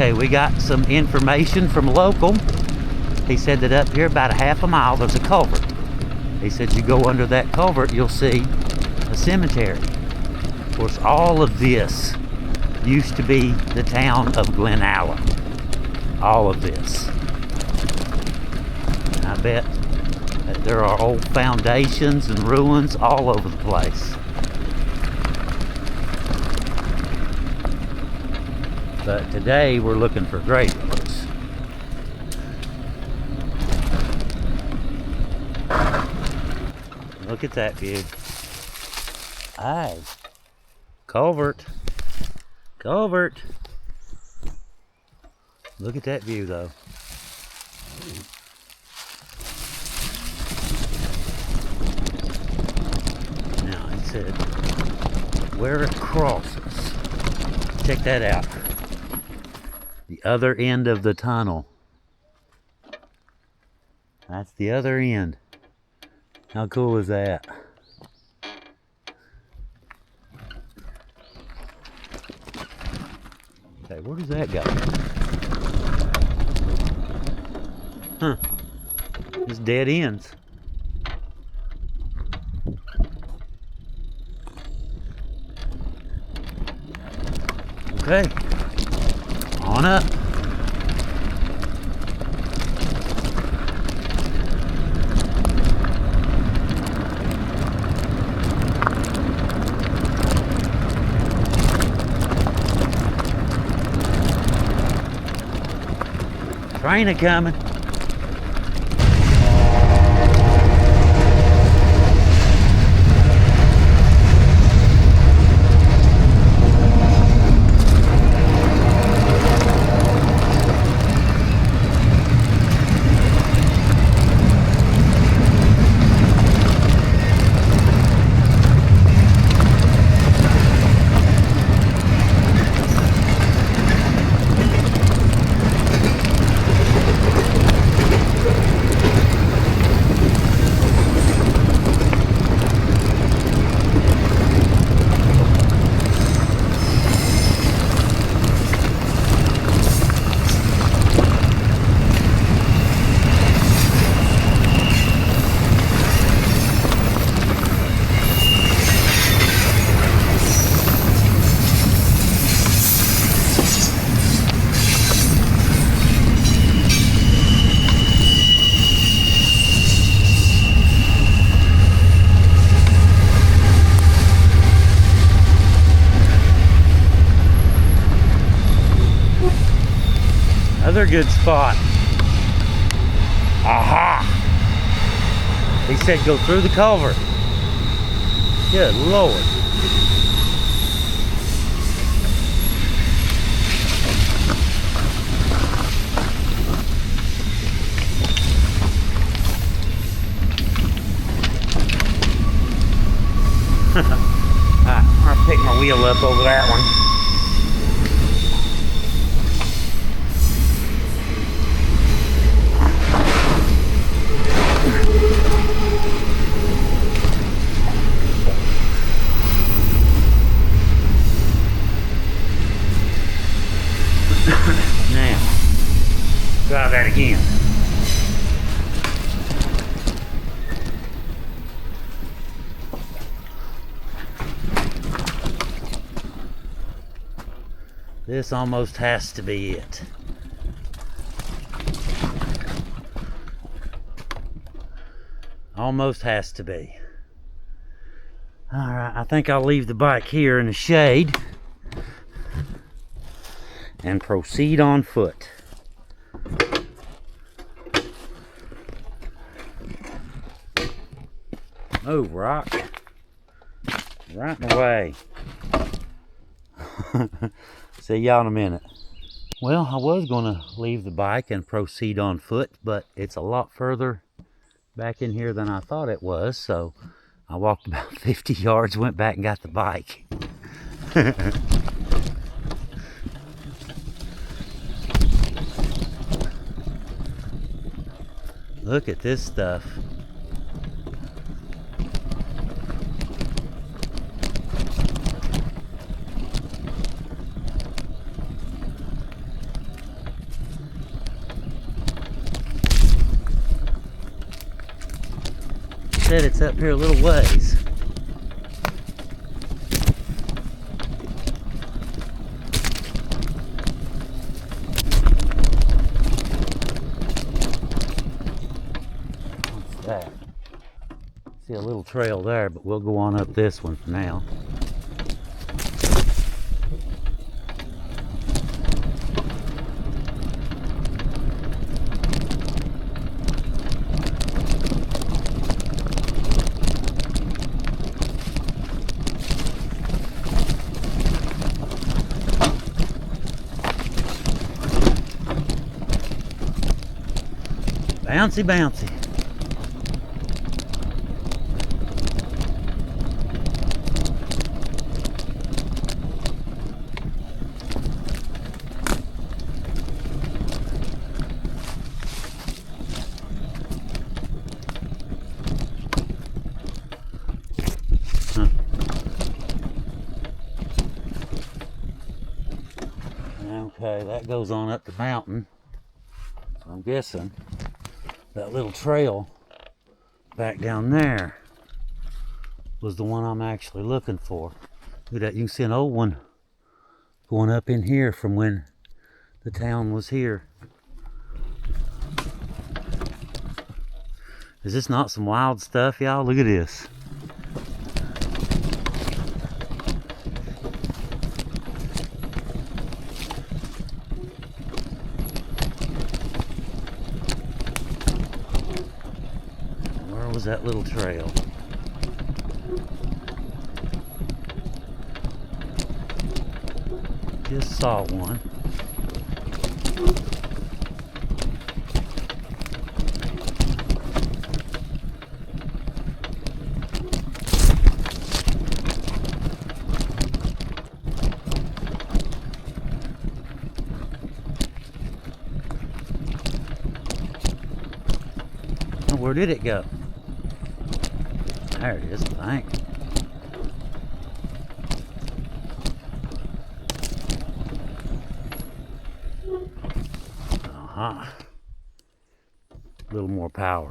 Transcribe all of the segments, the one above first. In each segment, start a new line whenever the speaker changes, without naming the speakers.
Okay, we got some information from a local. He said that up here about a half a mile there's a culvert. He said you go under that culvert, you'll see a cemetery. Of course, all of this used to be the town of Glen Alum. All of this. And I bet that there are old foundations and ruins all over the place. But today we're looking for graveyards. Look at that view. Hey, culvert. Culvert. Look at that view though. Now it said where it crosses. Check that out. The other end of the tunnel. That's the other end. How cool is that? Okay, where does that go? Huh. Just dead ends. Okay. On up. Train a coming. Another good spot. Aha! He said go through the culvert. Good Lord. I'll pick my wheel up over that one. Now, try that again. This almost has to be it. Almost has to be. Alright, I think I'll leave the bike here in the shade and proceed on foot. Move, rock. Right in the way. See y'all in a minute. Well, I was going to leave the bike and proceed on foot, but it's a lot further back in here than I thought it was, so I walked about 50 yards, went back and got the bike. Look at this stuff. said it's up here a little ways. What's that? See a little trail there, but we'll go on up this one for now. Bouncy, bouncy. Huh. Okay, that goes on up the mountain. So I'm guessing that little trail back down there was the one I'm actually looking for. Look at that, you can see an old one going up in here from when the town was here. Is this not some wild stuff, y'all? Look at this. Was that little trail? Just saw one. Where did it go? There it is, I think. Uh-huh. A little more power.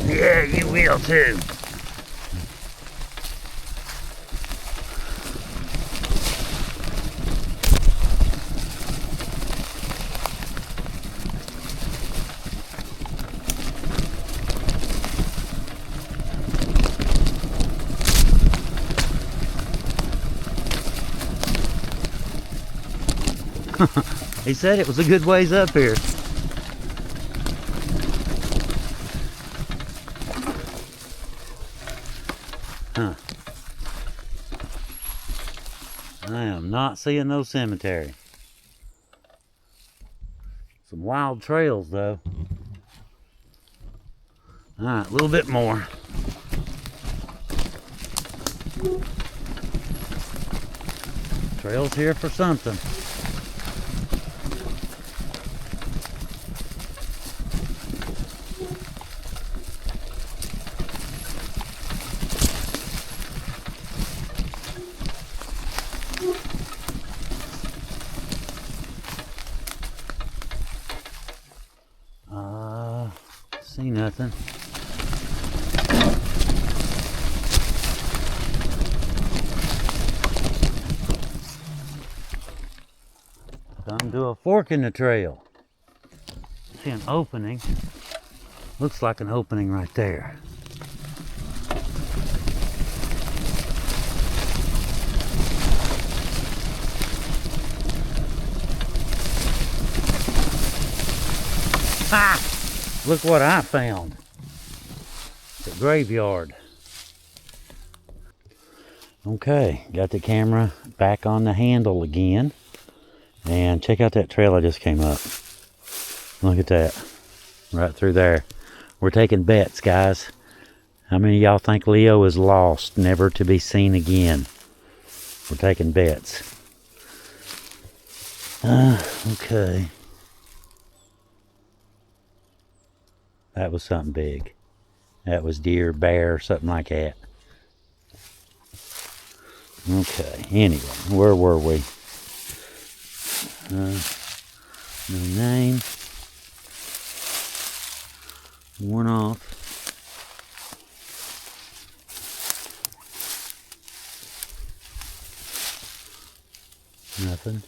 Yeah, you will too. He said it was a good ways up here. Huh. I am not seeing no cemetery. Some wild trails though. Alright, a little bit more. Trails here for something. See nothing. Come to a fork in the trail. See an opening. Looks like an opening right there. Ha! Look what I found. It's a graveyard. Okay, got the camera back on the handle again. And check out that trail I just came up. Look at that. Right through there. We're taking bets, guys. How many of y'all think Leo is lost, never to be seen again? We're taking bets. Okay. That was something big. That was deer, bear, something like that. Okay, anyway, where were we? No name. One off. Nothing.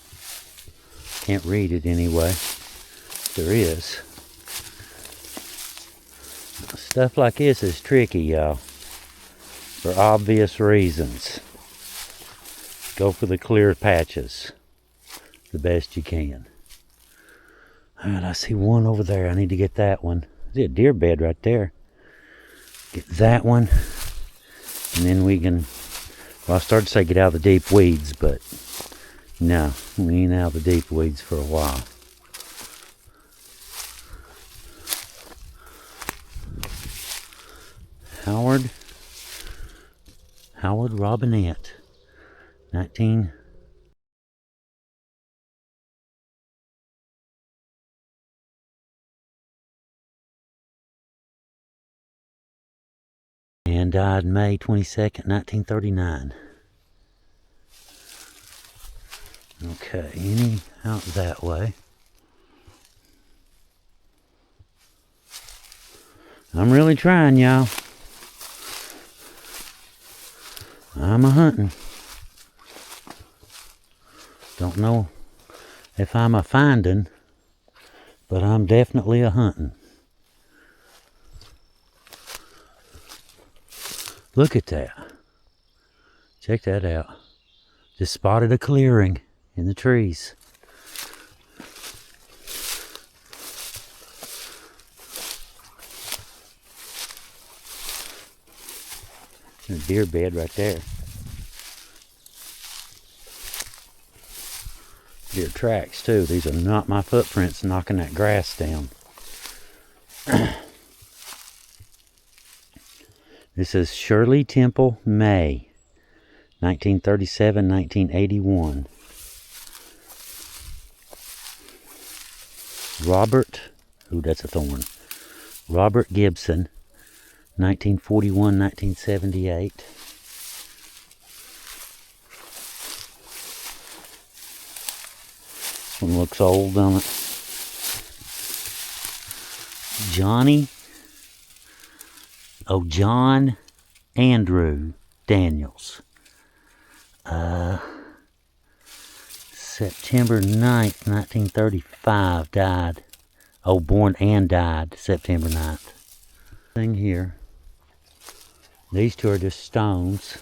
Can't read it anyway. There is. Stuff like this is tricky, y'all. For obvious reasons. Go for the clear patches the best you can. Alright, I see one over there. I need to get that one. There's a deer bed right there. Get that one. And then we can... Well, I started to say get out of the deep weeds, but... No, we ain't out of the deep weeds for a while. Howard Robinette. 19... And died May 22nd, 1939. Okay, any out that way. I'm really trying, y'all. I'm a-hunting. Don't know if I'm a-finding, but I'm definitely a-hunting. Look at that. Check that out. Just spotted a clearing in the trees. There's a deer bed right there. Deer tracks too. These are not my footprints knocking that grass down. This is Shirley Temple, May, 1937, 1981. Robert, ooh, that's a thorn. Robert Gibson, 1941, 1978. This one looks old, doesn't it? John Andrew Daniels. September 9th, 1935, died. Oh, born and died September 9th. Thing here. These two are just stones.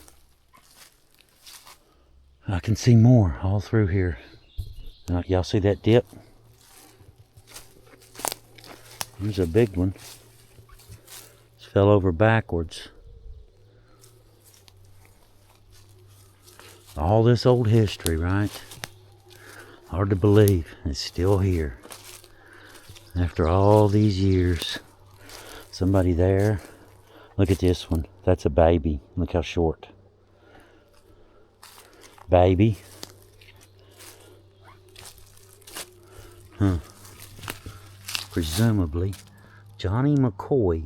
I can see more all through here. Y'all see that dip? There's a big one. Just fell over backwards. All this old history, right? Hard to believe it's still here. After all these years. Somebody there. Look at this one. That's a baby. Look how short. Baby. Huh. Presumably. Johnny McCoy.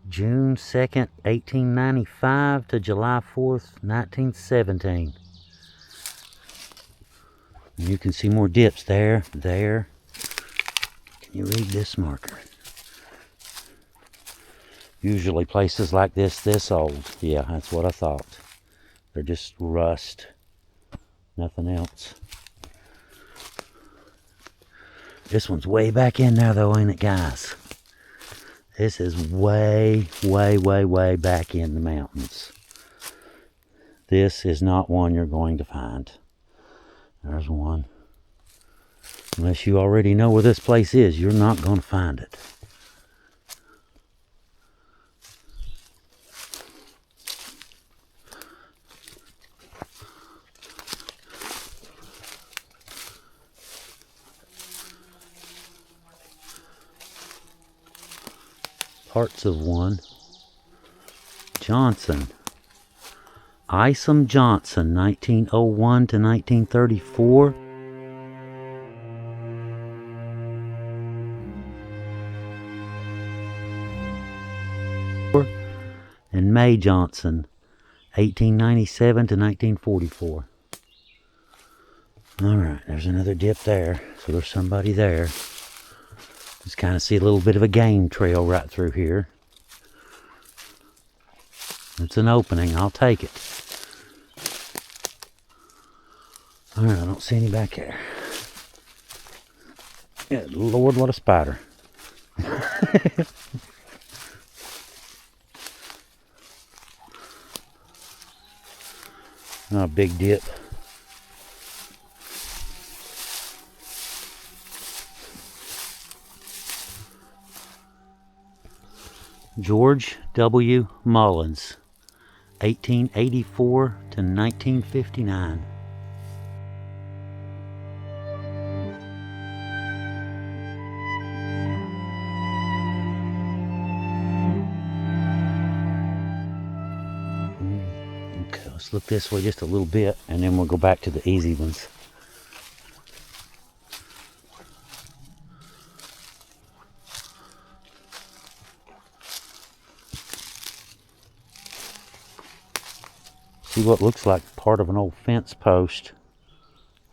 June 2nd, 1895 to July 4th, 1917. And you can see more dips there, there. Can you read this marker? Usually places like this old. Yeah, that's what I thought. They're just rust. Nothing else. This one's way back in there though, ain't it, guys? This is way, way, way, way back in the mountains. This is not one you're going to find. There's one. Unless you already know where this place is, you're not going to find it. Parts of one. Johnson. Isom Johnson, 1901 to 1934. May Johnson, 1897 to 1944. Alright, there's another dip there. So there's somebody there. Just kind of see a little bit of a game trail right through here. It's an opening. I'll take it. Alright, I don't see any back there. Yeah, Lord, what a spider. Not a big dip. George W. Mullins, 1884 to 1959. Okay, let's look this way just a little bit, and then we'll go back to the easy ones. See what looks like part of an old fence post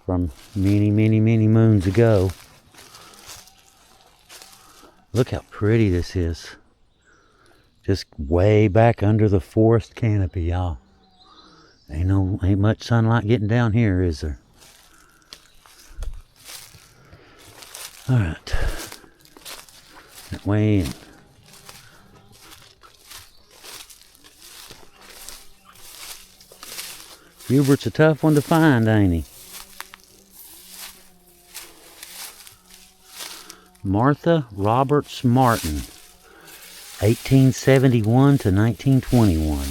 from many, many, many moons ago. Look how pretty this is. Just way back under the forest canopy, y'all. Ain't much sunlight getting down here, is there? Alright. That way in. Hubert's a tough one to find, ain't he? Martha Roberts Martin, 1871 to 1921.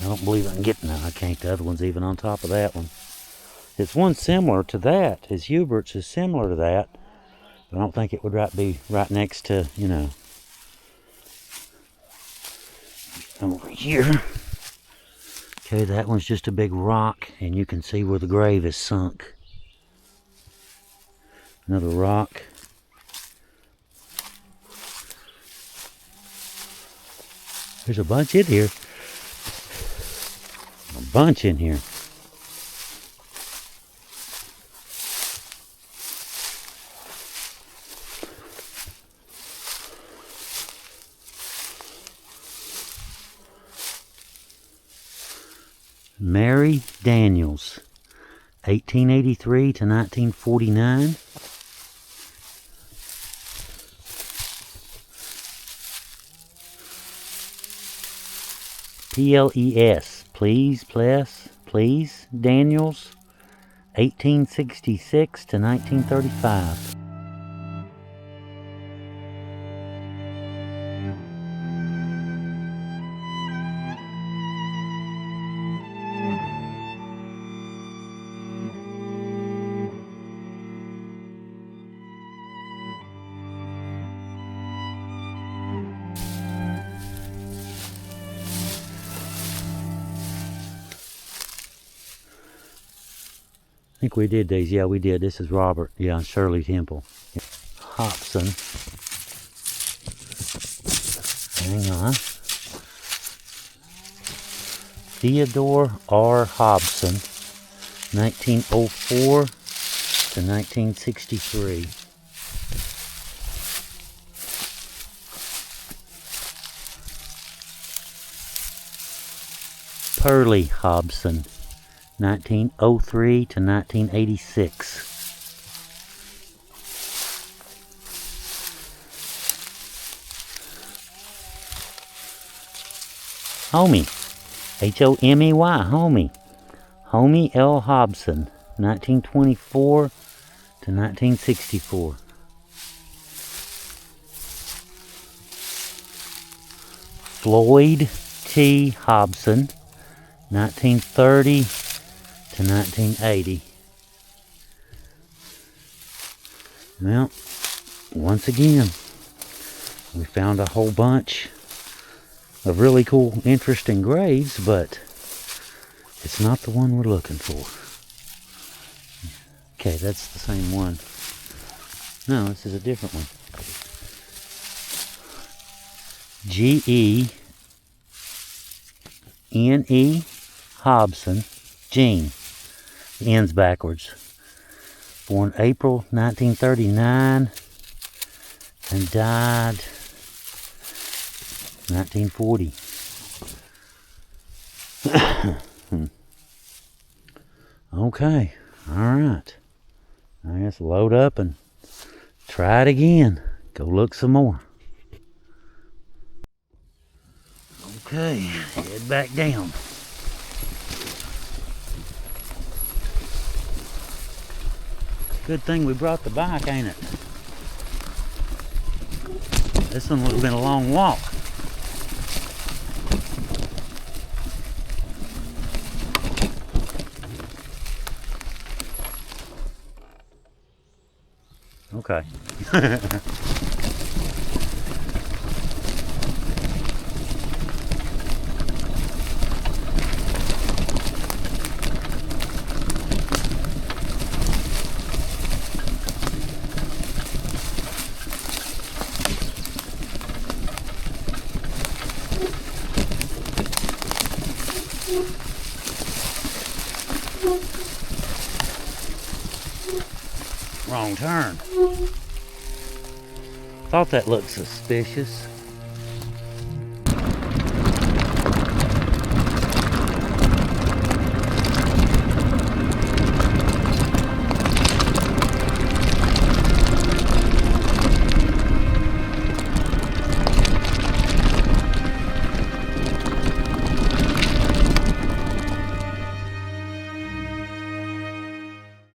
I don't believe I can get, no, I can't. The other one's even on top of that one. It's one similar to that. His Hubert's is similar to that. I don't think it would be right next to, you know, over here. Okay, that one's just a big rock, and you can see where the grave is sunk. Another rock. There's a bunch in here. A bunch in here. Mary Daniels, 1883 to 1949. P-L-E-S, please, Daniels, 1866 to 1935. I think we did these. Yeah, we did. This is Robert. Yeah, Shirley Temple. Hobson. Hang on. Theodore R. Hobson, 1904 to 1963. Pearlie Hobson, 1903 to 1986. Homey, H-O-M-E-Y, Homey. Homey L. Hobson, 1924 to 1964. Floyd T. Hobson, 1930 to 1980. Well, once again, we found a whole bunch of really cool, interesting graves, but it's not the one we're looking for. Okay, that's the same one. No, this is a different one. G-E-N-E Hobson, Gene. The end's backwards. Born April 1939 and died 1940. Okay, all right. I guess load up and try it again. Go look some more. Okay, head back down. Good thing we brought the bike, ain't it? This one would have been a long walk. Okay. Wrong turn. Thought that looked suspicious.